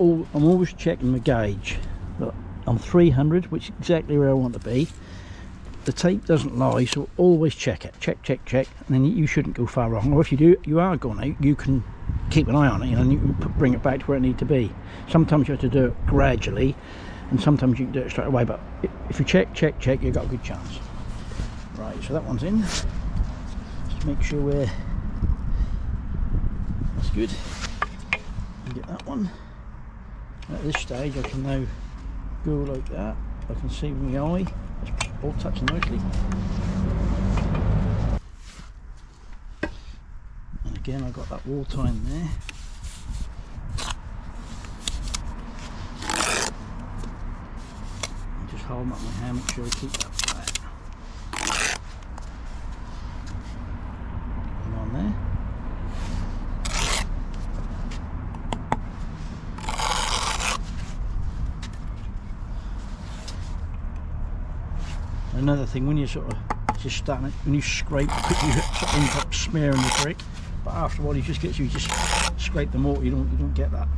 I'm always checking my gauge. Look, I'm 300, which is exactly where I want to be. The tape doesn't lie, so always check it. Check, and then you shouldn't go far wrong. Or if you are going out, you can keep an eye on it, you know, and you can bring it back to where it needs to be. Sometimes you have to do it gradually, and sometimes you can do it straight away. But if you check, you've got a good chance. Right, so that one's in. Just make sure that's good. And get that one. At this stage, I can now go like that. I can see with my eye. It's all touching nicely. And again, I've got that wall tie in there. And just hold them up my hand, make sure I keep that flat. And on there. Another thing, when you sort of just starting it, when you scrape, you sort of end up smearing the brick, but after a while you just scrape the mortar, you don't get that.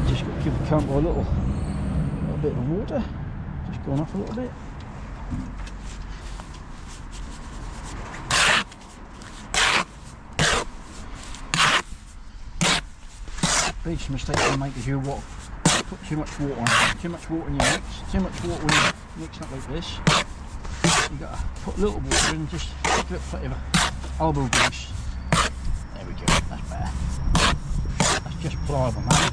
Just got to give the camper a little bit of water, just going off a little bit. Biggest mistake you make is you put too much water on. Too much water in your mix. Too much water when you mix it up like this. You got to put a little water in, just give it plenty of elbow grease. There we go. That's better. That's just pliable now.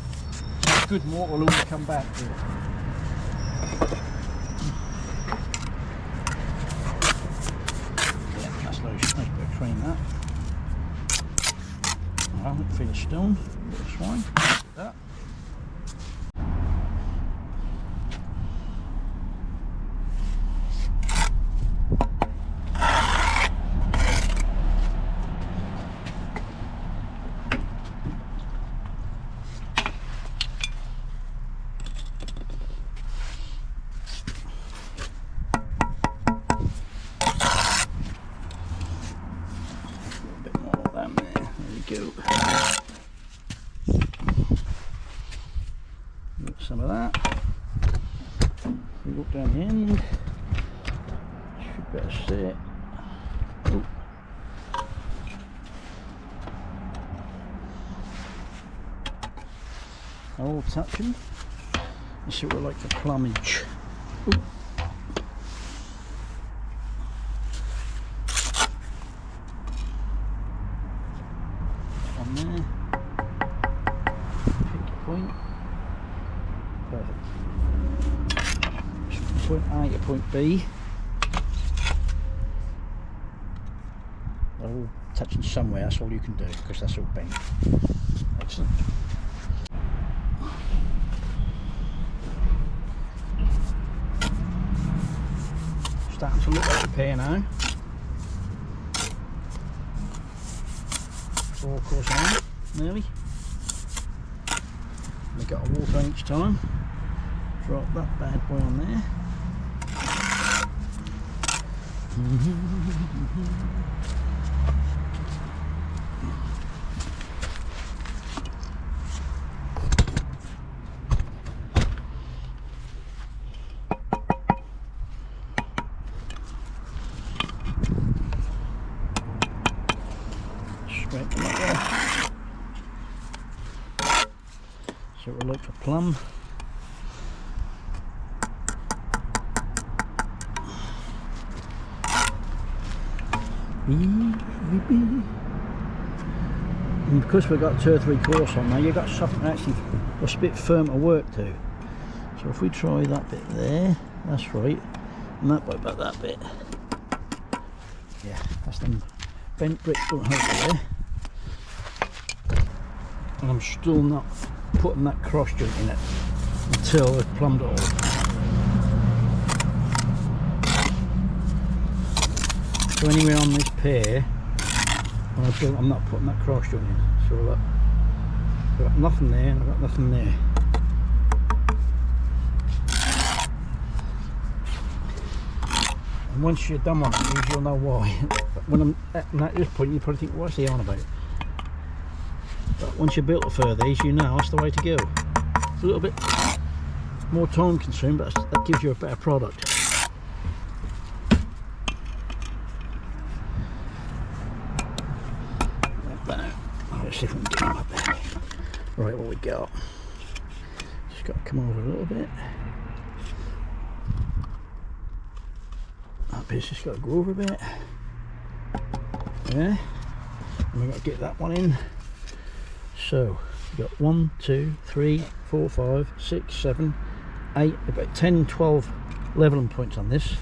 Good mortar will always come back to it. Yeah, that's nice bit of cream that. I haven't feel a stone. A bit of swine. Like that. Some of that. We look down the end. Should better see it. Oh. All touching. This is what we like for plumage. Ooh. On there. Pick a point. Perfect. Point A to point B. They're all touching somewhere, that's all you can do, because that's all bent. Excellent. Starting to look like a pair now. 4 course on, nearly. We got a water on each time. Drop that bad boy on there. Scrape them up there. So we'll look for plumb. And because we've got 2 or 3 course on now, you've got something actually a bit firm to work to. So if we try that bit there, that's right, and that bit about that bit. Yeah, that's them bent bricks don't help there. And I'm still not putting that cross joint in it until I've plumbed it all. So anyway, on this pier, when I built, I'm not putting that cross joint in. So look, I've got nothing there and I've got nothing there. And once you're done on it, you'll know why. But when I'm at this point, you probably think, what's he on about? But once you've built a fur these, you know that's the way to go. It's a little bit more time consuming, but that gives you a better product. Let's see if we can get them up there. Right, what we got? Just got to come over a little bit. That bit's just got to go over a bit. Yeah. And we've got to get that one in. So we've got 1, 2, 3, 4, 5, 6, 7, 8, about 10, 12 leveling points on this.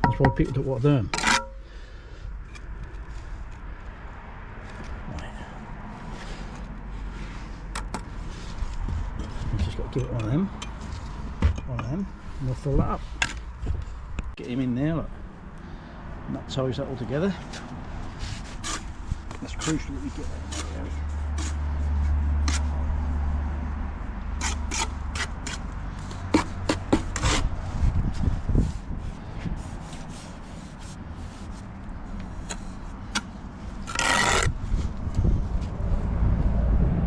That's why people don't want them. Give it one of them, and we'll fill that up. Get him in there, look. And that ties that all together. That's crucial that we get that in there.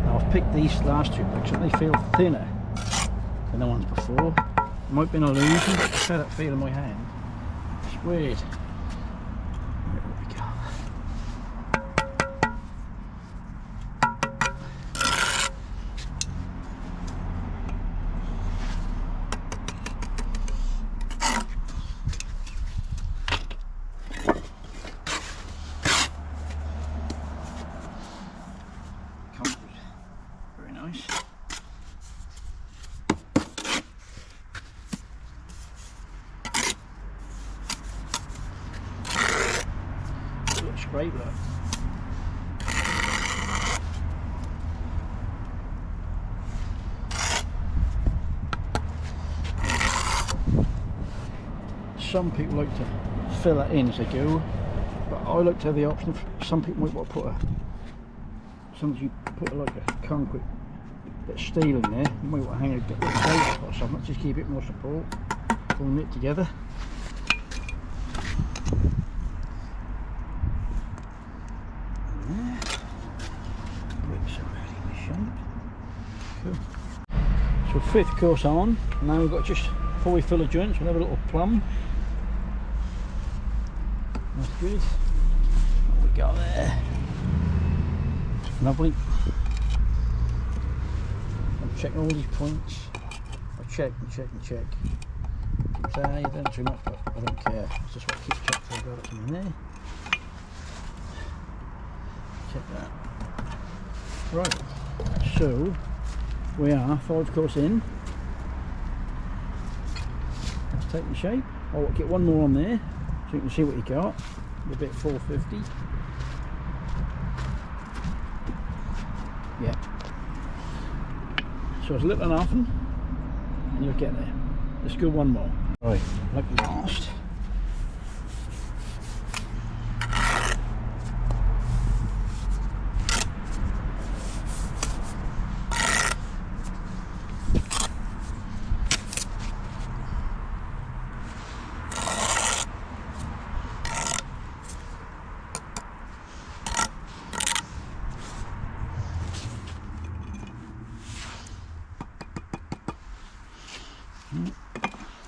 Now I've picked these last two bricks and they feel thinner than the ones before. It might be an illusion, but I feel that feel in my hand. It's weird. Where we go? Very nice. Great, look. Some people like to fill that in as they go, but I like to have the option. Some people might want to put sometimes you put like a concrete bit of steel in there. You might want to hang a bit of tape or something, just keep it more support, pulling it together. Cool. So fifth course on, now we've got just before we fill the joints, we'll have a little plumb. That's good. What we got there? Lovely. I'm checking all these points. I check and check and check. Keep saying you don't too much, but I don't care. It's just what I keep checking till I got it in there. Check that. Right. So we are 5 course in. Let's take the shape. I'll get one more on there so you can see what you got. A bit 450. Yeah. So it's little and often, and you'll get there. Let's go one more. Right, like last.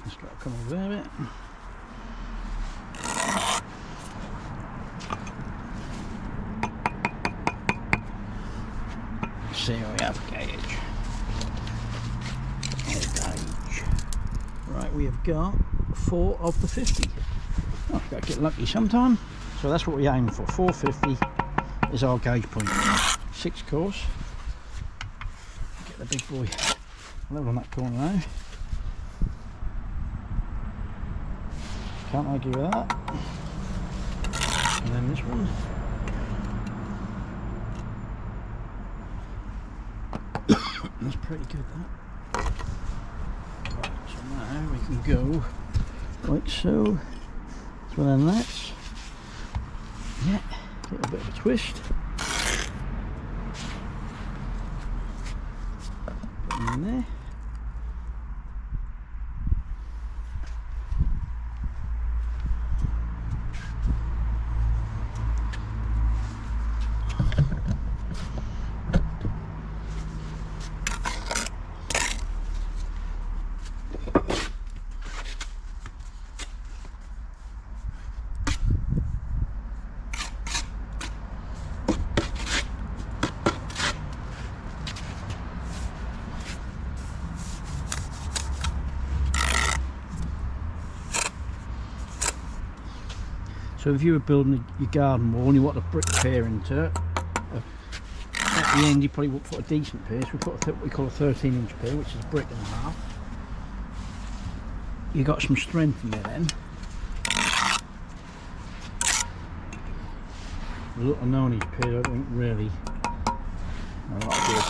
Just got to come over there a bit. See what we have, gauge. Gauge. Right, we have got 4 of the 50. Oh, I've got to get lucky sometime. So that's what we aim for. 450 is our gauge point. 6 course. Get the big boy level on that corner now. Can't argue with that. And then this one. That's pretty good, that. Right, so now we can go like so. So then that's, yeah, a little bit of a twist. Put them in there. So if you were building your garden wall and you want a brick pier into it, at the end you probably won't put a decent pier, so we put what we call a 13-inch pier, which is a brick and a half. You got some strength in there then. The little 9-inch pier I think really a lot of good.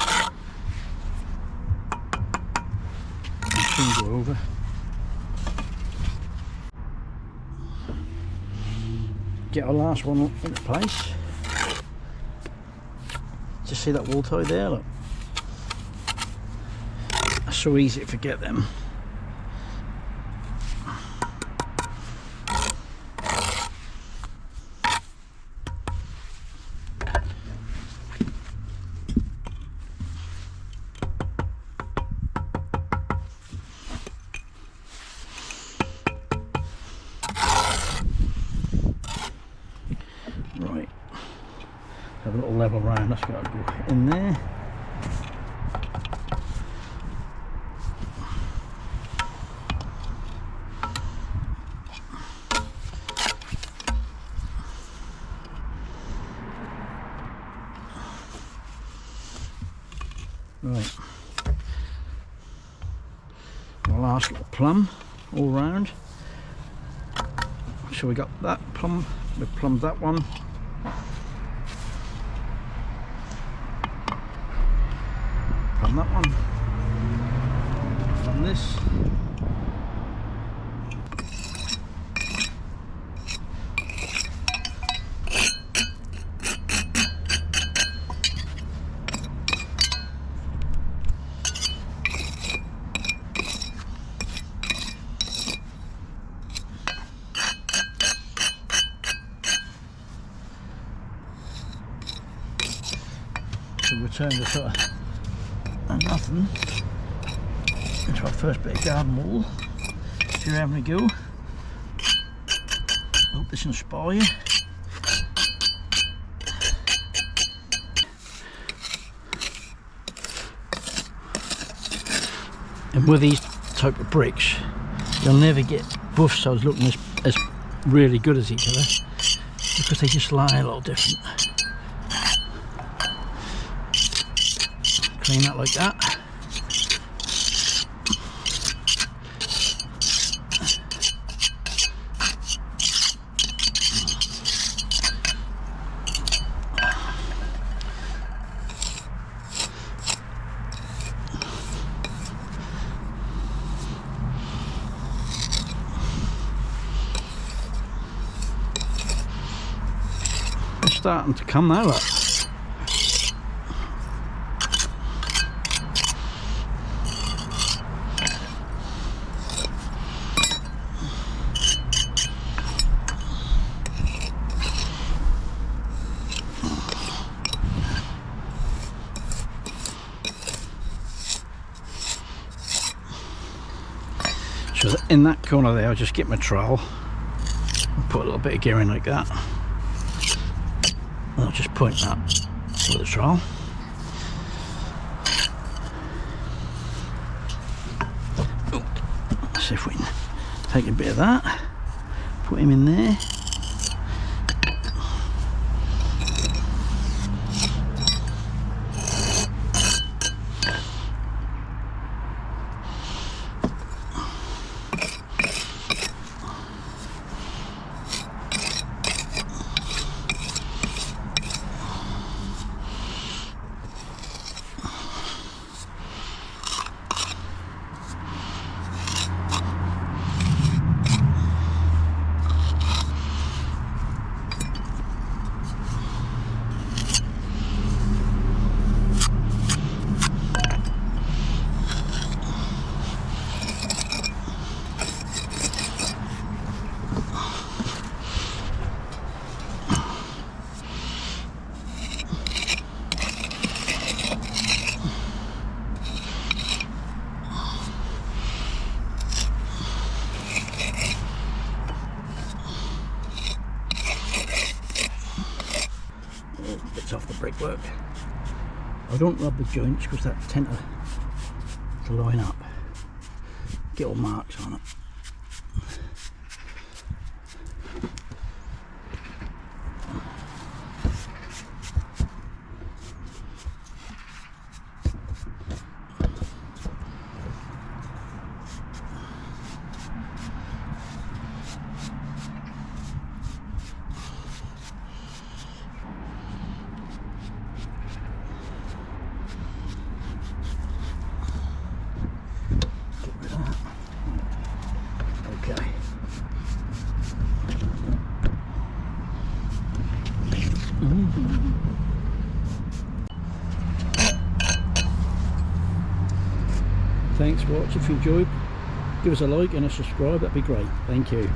And soon go over. Get our last one into place. Just see that wall tie there, look. That's so easy to forget them. Right, have a little level round, that's got to go in there. Right, our last little plumb all round. So we got that plumb, we plumbed that one. Plumb that one. Plumb this. Return the sort of nothing into our first bit of garden wall. If you're having a go, hope this will inspire you. And with these type of bricks, you'll never get both sides looking as really good as each other because they just lie a little different. Clean that like that. It's starting to come now, look. So in that corner there, I'll just get my trowel and put a little bit of gear in like that. And I'll just point that with the trowel. Let's see if we can take a bit of that, put him in there. Bits off the brickwork. I don't rub the joints because that tend to line up, get all marks on it. Thanks for watching. If you enjoyed, give us a like and a subscribe, that'd be great. Thank you.